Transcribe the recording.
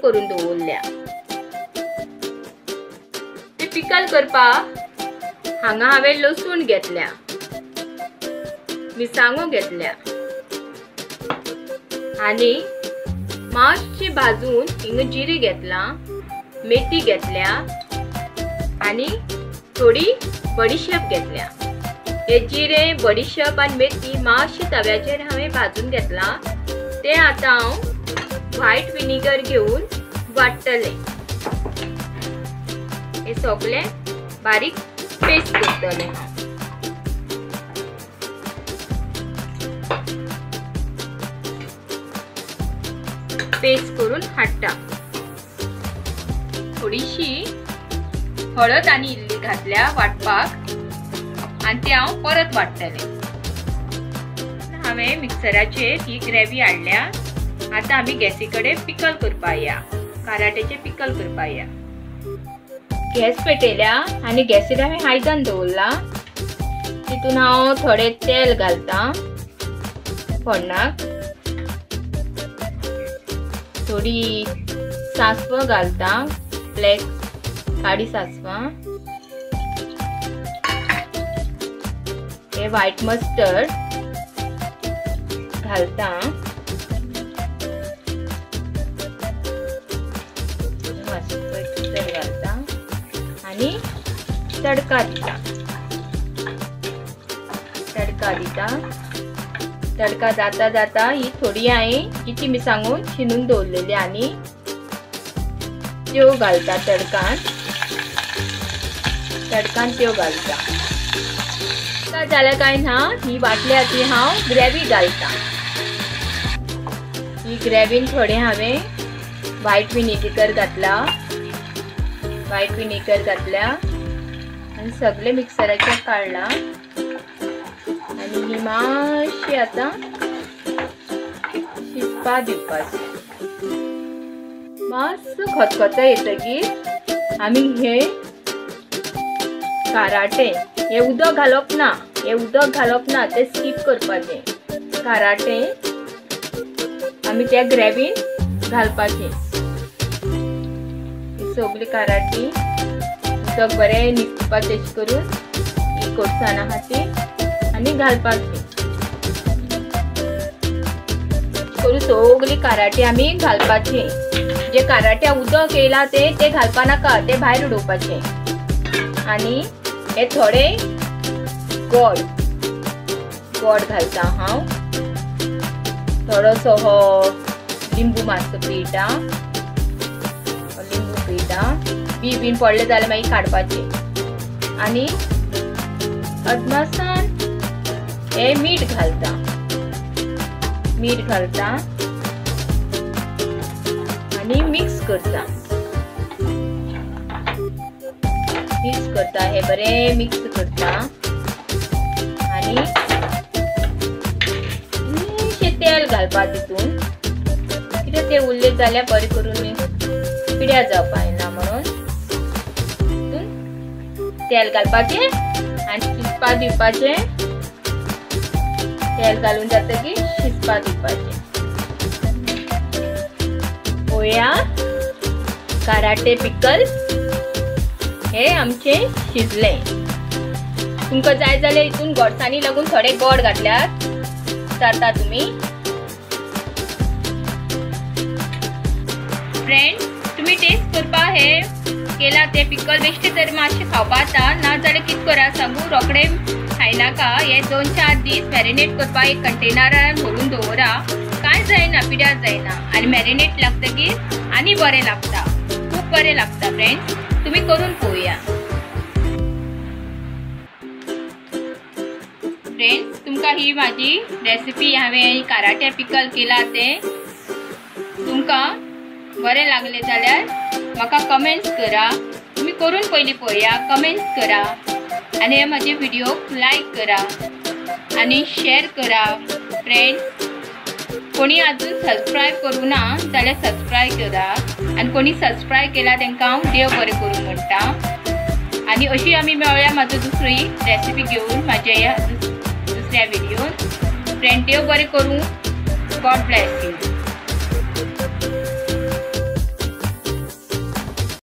करून दवरल्या। ते पिकल करपाक हांगा हांवें लसूण घेतल्या, मिरसांगो घेतल्या आणि मातशी भाजून हिंग जिरे घेतला, मेथी घेतल्या आणि थोडी बडीशेप घेतल्या। हे जिरे, बडीशेप आणि मेथी मातशी तव्याचेर हांवें भाजून घेतला। ते आता हांव व्हाईट विनेगर घेऊन वाटतले। हे सगळे बारीक पेस्ट करतले। पेस्ट करून हाडटा। थोडीशी हळद आणि इल्ली घातल्या वाटपाक आणि ते हांव परत वाटतले। हांवें मिक्सराचेर ही ग्रेव्ही हाडल्या। आता आमी गॅसीकडे पिकल करपा या, काराटेचे पिकल करपा या। गॅस पेटयल्या आणि गॅसीर हांवें आयदन दवरला। तितून हांव थोडे तेल घालता फोडणाक, थोडी सासव घालता, ब्लॅक काळी सासवां, हे व्हाईट मस्टर्ड घालता, घालता आणि तडका दिता। तडका जाता जाता ही थोडी हांवें जिची मिरसांगो शिनून दवरलेली आणि त्यो घालता तडकान त्यो घालता। जाल्यार काय ना, ही वाटल्या ती हांव ग्रेव्ही घालता। ही ग्रेव्हीन थोडे हांवें व्हाईट विनेगर घातल्या आणि सगळे मिक्सराचेर काढला आणि ही मातशी आता शिजपा दिवपाची। मातसो खतखतो येतकीर आमी हे काराटे, हे उदक घालप ना, ते स्किप करपाचे। काराटे आमी त्या ग्रेव्हीन घालपाचे। सगळी काराटी उदक बरें निसपाचें करून ही कोरसाना हाती आणि घालपाची करून सगळी काराटी आमी घालपाची। जे काराट्या उदक येयला ते घालपा नाका, ते भायर उडोवपाचे। आणि हे थोडे गोड घालता हांव, थोडोसो हो लिंबू मातसो पिळटा, बीन पडले जाल्यार मागीर काडपाचे आणि अदमासान हे मीठ घालता आणि मिक्स करता, हे बरे मिक्स करता आणि तेल घालपा तितून, कितें ते उरले जाल्यार बरें करून पिड्या जावपा येना म्हणून तेल घालपाचे आणि शिजपा दिवपाचे। तेल घालून जातकीर शिजपा दिवपाचे। पोया काराटे पिकल हे आमचे शिजले। तुमका जाय जाल्यार हितून गोडसाणी लागून थोडे गोड घातल्यार जाता तुम्ही। फ्रेंड्स, तुम्ही टेस्ट करपा हे केला ते पिकल बेश्टे तरी मातशे खावपा आता, ना जाल्यार कितें करा सांगू, रोकडे खायनाका। हे 2-4 दीस मॅरिनेट करपा एक कंटेनरान भरून दवरा, काय जायना, पिड्या जायना आणि मॅरिनेट लागतकीर आनी बरें लागता, खूप बरें लागता। फ्रेंड्स, तुम्ही करून पळोवया। फ्रेंड्स, तुमका ही माझी रेसिपी हांवें काराटे पिकल केला ते तुमका बरें लागले जाल्यार म्हाका कमेंट्स करा। तुम्ही करून पयली पळोवया, कमेंट्स करा आणि हे माझे व्हिडिओक लाईक करा आणि शेअर करा। फ्रेंड्स, कोणी अजून सबस्क्राईब करू ना जाल्यार सबस्क्राईब करा आणि कोणी सबस्क्राईब केला तांकां हांव देव बरें करूं म्हणटा। आणि अशी आमी मेळ्या माझी दुसरी रेसिपी घेऊन माझ्या या दुसऱ्या व्हिडिओन। फ्रेंड, देव बरें करूं। God bless you.